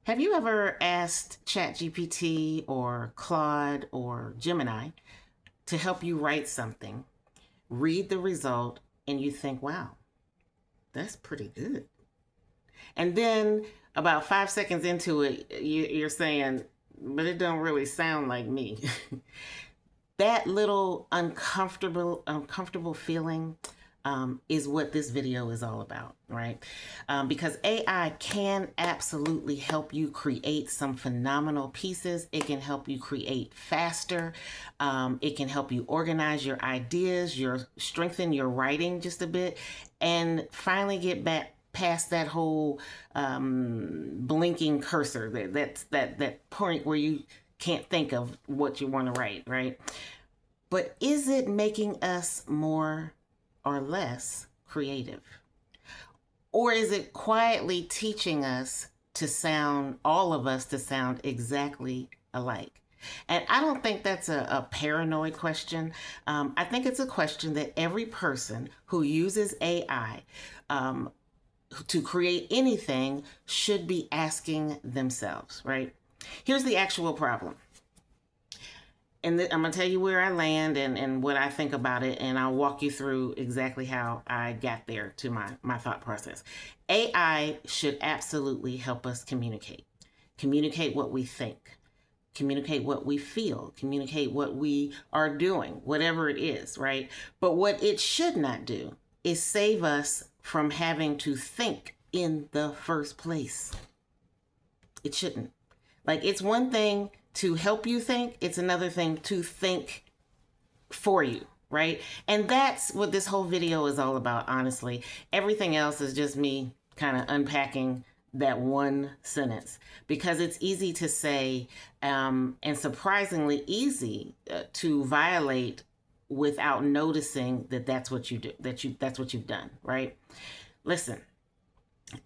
Have you ever asked ChatGPT or Claude or Gemini to help you write something, read the result, and you think, wow, that's pretty good. And then about 5 seconds into it, you're saying, but it don't really sound like me. That little uncomfortable feeling is what this video is all about, right? Because AI can absolutely help you create some phenomenal pieces. It can help you create faster. It can help you organize your ideas, strengthen your writing just a bit, and finally get back past that whole blinking cursor, that point where you can't think of what you want to write, right? But is it making us more or less creative? Or is it quietly teaching us to sound, all of us to sound exactly alike? And I don't think that's a paranoid question. I think it's a question that every person who uses AI to create anything should be asking themselves, right? Here's the actual problem. And I'm going to tell you where I land and what I think about it, and I'll walk you through exactly how I got there to my thought process. AI should absolutely help us communicate what we think, communicate what we feel, communicate what we are doing, whatever it is, right? But what it should not do is save us from having to think in the first place. It shouldn't. Like, it's one thing to help you think, it's another thing to think for you, right? And that's what this whole video is all about, honestly. Everything else is just me kind of unpacking that one sentence, because it's easy to say and surprisingly easy to violate without noticing that that's what you do, that's what you've done, right? Listen,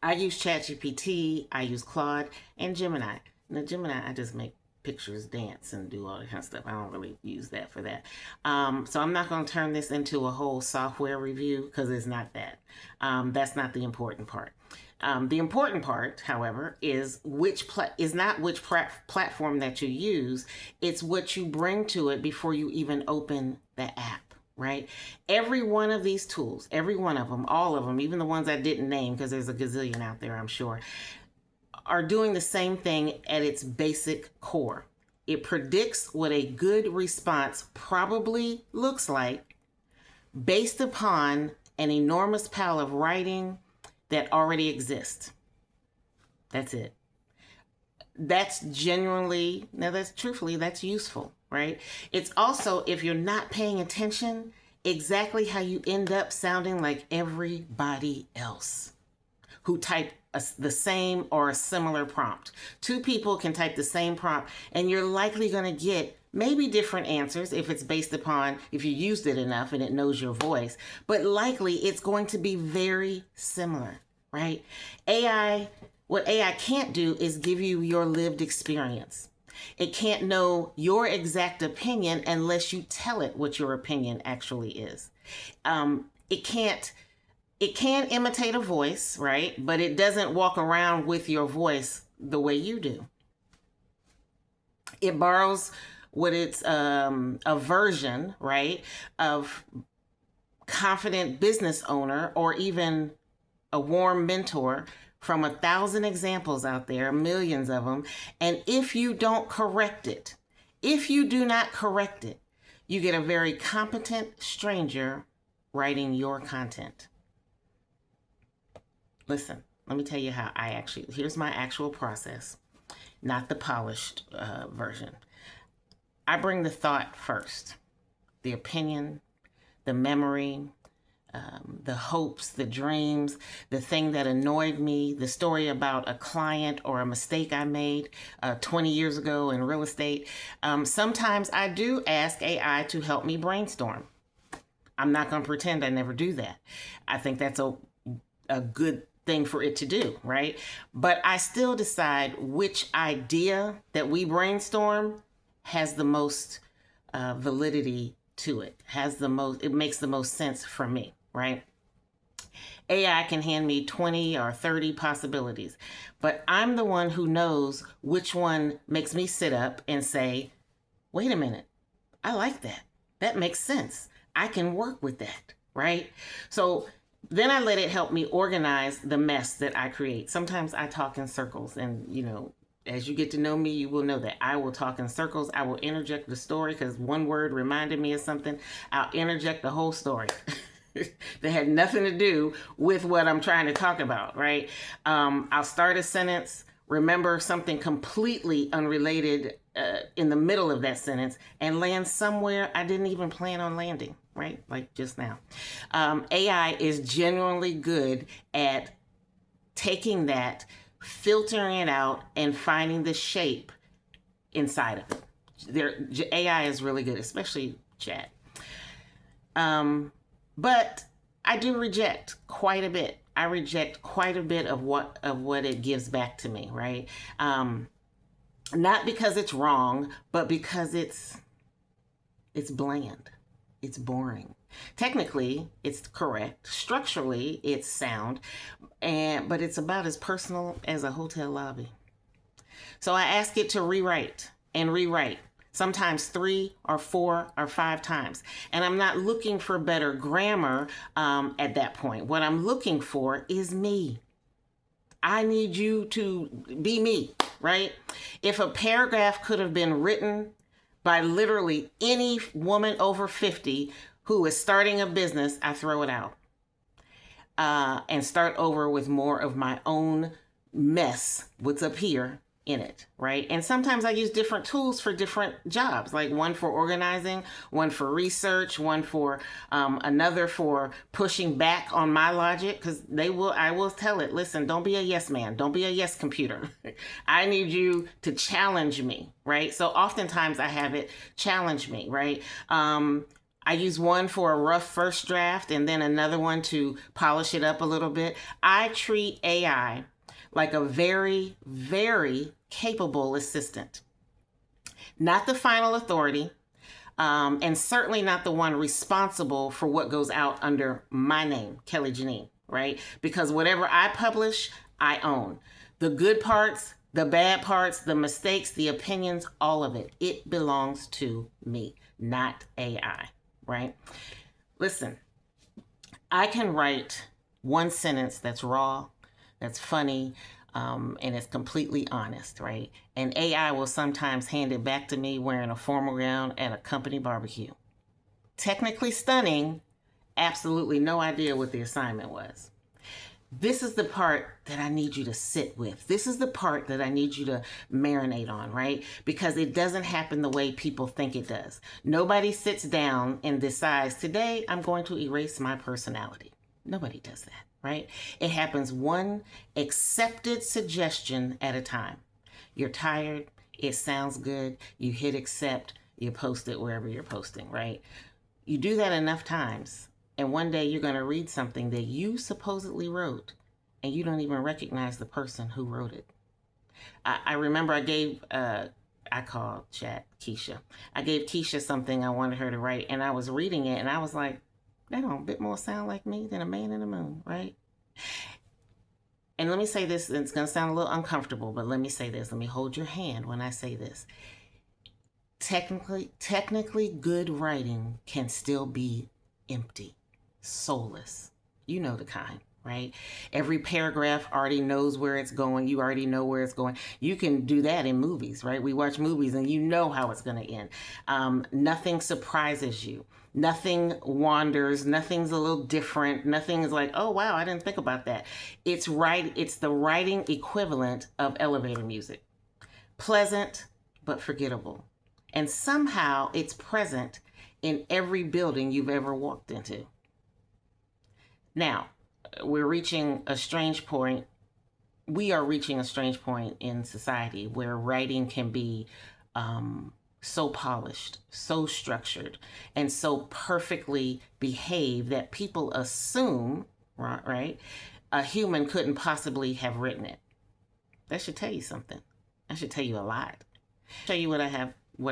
I use ChatGPT, I use Claude, and Gemini. Now, Gemini, I just make pictures dance and do all that kind of stuff. I don't really use that for that. So I'm not going to turn this into a whole software review, because it's not that. That's not the important part. The important part, however, is not which platform that you use. It's what you bring to it before you even open the app, right? Every one of these tools, every one of them, all of them, even the ones I didn't name, because there's a gazillion out there, I'm sure, are doing the same thing at its basic core. It predicts what a good response probably looks like based upon an enormous pile of writing that already exists. That's it. That's genuinely, now that's truthfully, that's useful, right? It's also, if you're not paying attention, exactly how you end up sounding like everybody else who type the same or a similar prompt. Two people can type the same prompt, and you're likely going to get maybe different answers if it's based upon if you used it enough and it knows your voice, but likely it's going to be very similar, right? What AI can't do is give you your lived experience. It can't know your exact opinion unless you tell it what your opinion actually is. It can imitate a voice, right? But it doesn't walk around with your voice the way you do. It borrows what it's a version, right, of confident business owner or even a warm mentor from 1,000 examples out there, millions of them. And if you don't correct it, if you do not correct it, you get a very competent stranger writing your content. Listen, let me tell you how here's my actual process, not the polished version. I bring the thought first, the opinion, the memory, the hopes, the dreams, the thing that annoyed me, the story about a client or a mistake I made 20 years ago in real estate. Sometimes I do ask AI to help me brainstorm. I'm not going to pretend I never do that. I think that's a good thing for it to do, right? But I still decide which idea that we brainstorm has the most validity to it, it makes the most sense for me, right? AI can hand me 20 or 30 possibilities, but I'm the one who knows which one makes me sit up and say, wait a minute, I like that. That makes sense. I can work with that, right? So then I let it help me organize the mess that I create. Sometimes I talk in circles, and as you get to know me, you will know that I will talk in circles. I will interject the story because one word reminded me of something. I'll interject the whole story that had nothing to do with what I'm trying to talk about, right? I'll start a sentence, remember something completely unrelated in the middle of that sentence, and land somewhere I didn't even plan on landing, right? Like just now. AI is genuinely good at taking that, filtering it out, and finding the shape inside of it. AI is really good, especially chat. But I do reject quite a bit. I reject quite a bit of what it gives back to me, right? Not because it's wrong, but because it's bland. It's boring. Technically, it's correct. Structurally, it's sound, but it's about as personal as a hotel lobby. So I ask it to rewrite and rewrite, sometimes 3 or 4 or 5 times. And I'm not looking for better grammar at that point. What I'm looking for is me. I need you to be me, right? If a paragraph could have been written by literally any woman over 50 who is starting a business, I throw it out and start over with more of my own mess, what's up here, in it, right? And sometimes I use different tools for different jobs, like one for organizing, one for research, one for another for pushing back on my logic, because I will tell it, listen, don't be a yes man, don't be a yes computer. I need you to challenge me, right? So oftentimes I have it challenge me, right? I use one for a rough first draft and then another one to polish it up a little bit. I treat AI like a very, very capable assistant. Not the final authority, and certainly not the one responsible for what goes out under my name, Kelly Janine, right? Because whatever I publish, I own. The good parts, the bad parts, the mistakes, the opinions, all of it. It belongs to me, not AI, right? Listen, I can write one sentence that's raw, that's funny, and it's completely honest, right? And AI will sometimes hand it back to me wearing a formal gown at a company barbecue. Technically stunning, absolutely no idea what the assignment was. This is the part that I need you to sit with. This is the part that I need you to marinate on, right? Because it doesn't happen the way people think it does. Nobody sits down and decides, today I'm going to erase my personality. Nobody does that, right? It happens one accepted suggestion at a time. You're tired, it sounds good, you hit accept, you post it wherever you're posting, right? You do that enough times, and one day you're going to read something that you supposedly wrote, and you don't even recognize the person who wrote it. I remember I called Chat Keisha. I gave Keisha something I wanted her to write, and I was reading it, and I was like, that don't a bit more sound like me than a man in the moon, right? And let me say this, and it's going to sound a little uncomfortable, but let me say this. Let me hold your hand when I say this. Technically good writing can still be empty, soulless. You know the kind, right? Every paragraph already knows where it's going. You already know where it's going. You can do that in movies, right? We watch movies and you know how it's going to end. Nothing surprises you. Nothing wanders. Nothing's a little different. Nothing is like, oh, wow, I didn't think about that. It's the writing equivalent of elevator music. Pleasant, but forgettable. And somehow it's present in every building you've ever walked into. Now, we're reaching a strange point. We are reaching a strange point in society where writing can be so polished, so structured, and so perfectly behaved that people assume, right, a human couldn't possibly have written it. That should tell you something. That should tell you a lot. I'll show you what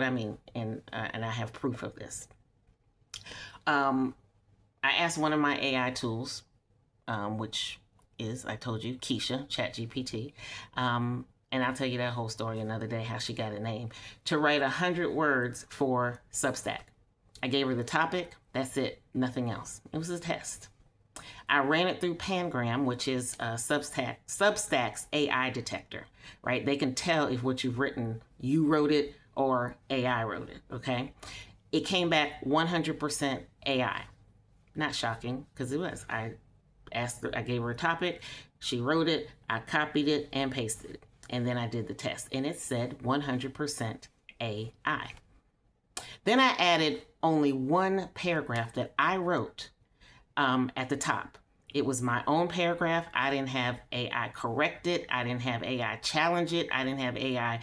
I mean, and I have proof of this. I asked one of my AI tools, which is, I told you, Keisha, ChatGPT. And I'll tell you that whole story another day, how she got a name, to write 100 words for Substack. I gave her the topic. That's it. Nothing else. It was a test. I ran it through Pangram, which is Substack's AI detector, right? They can tell if what you've written, you wrote it or AI wrote it, okay? It came back 100% AI. Not shocking, because it was. I gave her a topic, she wrote it, I copied it and pasted it, and then I did the test, and it said 100% AI. Then I added only one paragraph that I wrote at the top. It was my own paragraph. I didn't have AI correct it. I didn't have AI challenge it. I didn't have AI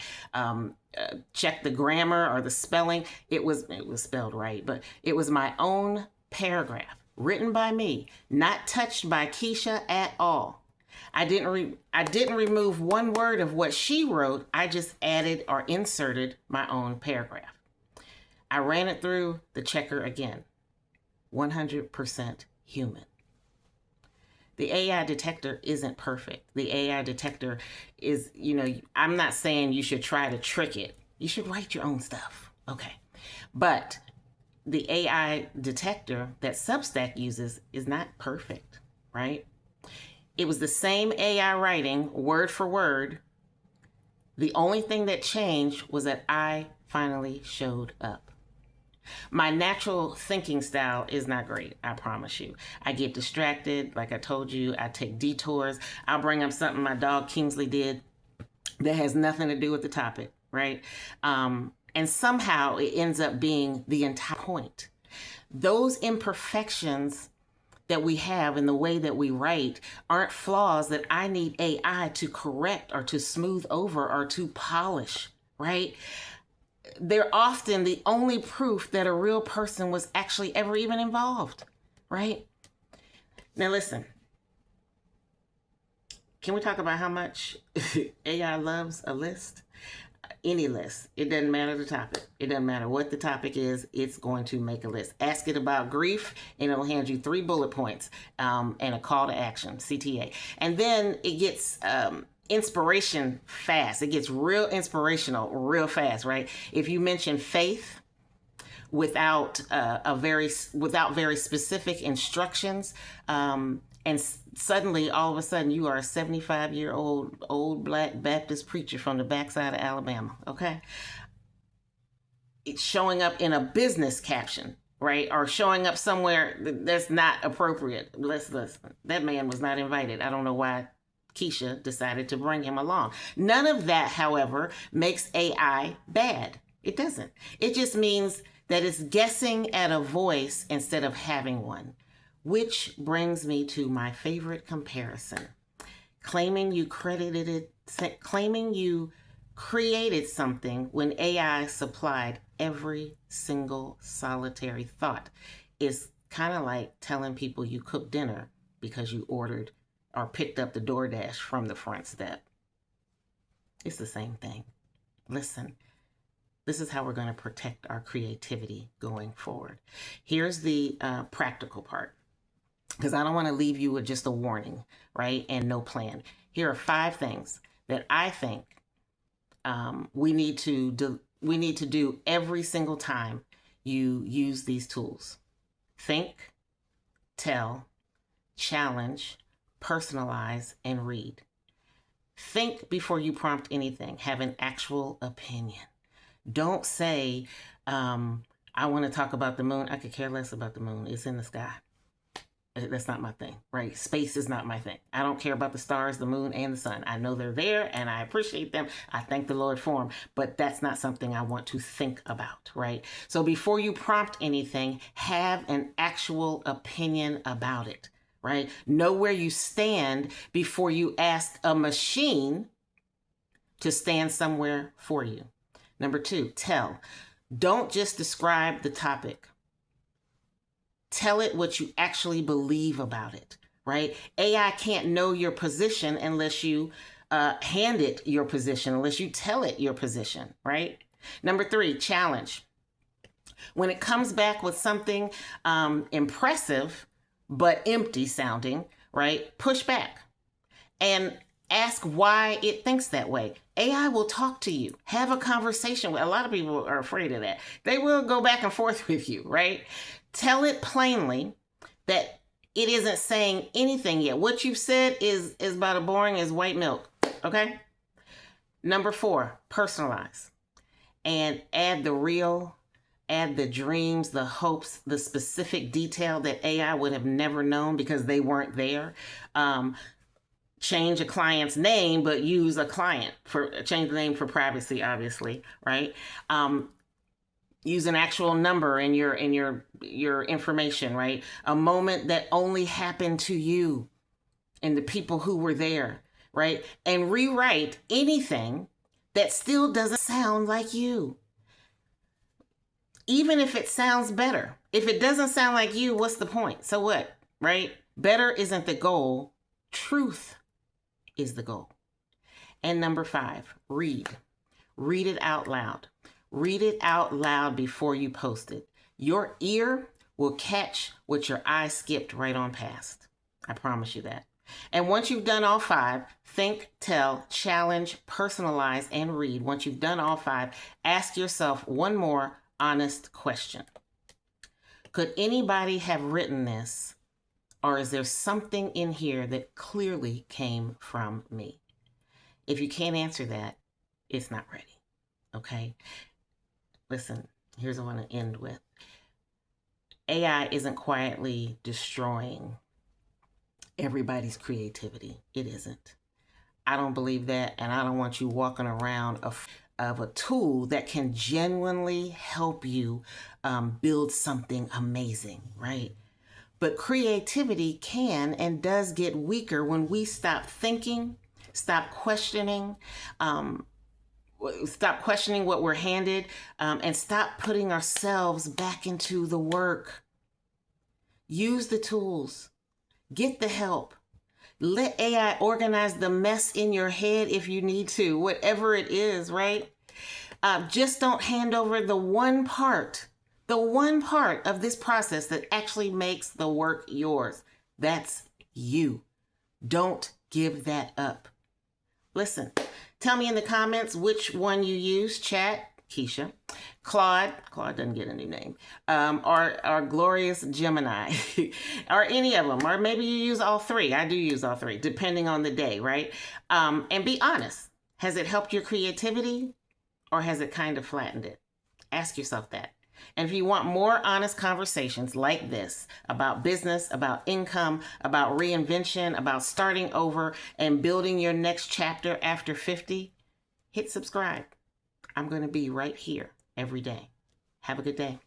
check the grammar or the spelling. It was spelled right, but it was my own paragraph written by me, not touched by Keisha at all. I didn't remove one word of what she wrote. I just added or inserted my own paragraph. I ran it through the checker again. 100% human. The AI detector isn't perfect. The AI detector is, I'm not saying you should try to trick it. You should write your own stuff. Okay. But the AI detector that Substack uses is not perfect, right? It was the same AI writing, word for word. The only thing that changed was that I finally showed up. My natural thinking style is not great, I promise you. I get distracted. Like I told you, I take detours. I'll bring up something my dog Kingsley did that has nothing to do with the topic, right? And somehow it ends up being the entire point. Those imperfections that we have in the way that we write aren't flaws that I need AI to correct or to smooth over or to polish, right? They're often the only proof that a real person was actually ever even involved, right? Now listen, can we talk about how much AI loves a list? Any list. It doesn't matter the topic. It doesn't matter what the topic is. It's going to make a list. Ask it about grief, and it'll hand you 3 bullet points and a call to action, CTA. And then it gets inspiration fast. It gets real inspirational real fast, right? If you mention faith without very specific instructions, and suddenly, all of a sudden, you are a 75-year-old old Black Baptist preacher from the backside of Alabama, okay? It's showing up in a business caption, right? Or showing up somewhere that's not appropriate. Listen, that man was not invited. I don't know why Keisha decided to bring him along. None of that, however, makes AI bad. It doesn't. It just means that it's guessing at a voice instead of having one. Which brings me to my favorite comparison. Claiming you created something when AI supplied every single solitary thought is kind of like telling people you cooked dinner because you ordered or picked up the DoorDash from the front step. It's the same thing. Listen, this is how we're going to protect our creativity going forward. Here's the practical part, because I don't want to leave you with just a warning, right? And no plan. Here are 5 things that I think we need to do every single time you use these tools. Think, tell, challenge, personalize, and read. Think before you prompt anything. Have an actual opinion. Don't say, I want to talk about the moon. I could care less about the moon. It's in the sky. That's not my thing, right? Space is not my thing. I don't care about the stars, the moon, and the sun. I know they're there and I appreciate them. I thank the Lord for them, but that's not something I want to think about, right? So before you prompt anything, have an actual opinion about it, right? Know where you stand before you ask a machine to stand somewhere for you. Number 2, tell. Don't just describe the topic. Tell it what you actually believe about it, right? AI can't know your position unless you hand it your position, unless you tell it your position, right? Number 3, challenge. When it comes back with something impressive but empty sounding, right? Push back and ask why it thinks that way. AI will talk to you, have a conversation. A lot of people are afraid of that. They will go back and forth with you, right? Tell it plainly that it isn't saying anything yet. What you've said is about as boring as white milk, okay? Number 4, personalize and add the real, add the dreams, the hopes, the specific detail that AI would have never known because they weren't there. Change a client's name, but use a client for change the name for privacy, obviously, right? Use an actual number in your information, right? A moment that only happened to you and the people who were there, right? And rewrite anything that still doesn't sound like you. Even if it sounds better. If it doesn't sound like you, what's the point? So what, right? Better isn't the goal. Truth is the goal. And number 5, read. Read it out loud. Read it out loud before you post it. Your ear will catch what your eye skipped right on past. I promise you that. And once you've done all 5, think, tell, challenge, personalize, and read. Once you've done all 5, ask yourself one more honest question. Could anybody have written this? Or is there something in here that clearly came from me? If you can't answer that, it's not ready. Okay? Listen, here's what I want to end with. AI isn't quietly destroying everybody's creativity. It isn't. I don't believe that, and I don't want you walking around of a tool that can genuinely help you build something amazing, right? But creativity can and does get weaker when we stop thinking, stop questioning what we're handed, and stop putting ourselves back into the work. Use the tools. Get the help. Let AI organize the mess in your head if you need to, whatever it is, right? Just don't hand over the one part of this process that actually makes the work yours. That's you. Don't give that up. Listen, tell me in the comments which one you use, Chat, Keisha, Claude doesn't get a new name, or glorious Gemini, or any of them, or maybe you use all 3. I do use all 3, depending on the day, right? And be honest. Has it helped your creativity, or has it kind of flattened it? Ask yourself that. And if you want more honest conversations like this about business, about income, about reinvention, about starting over and building your next chapter after 50, hit subscribe. I'm going to be right here every day. Have a good day.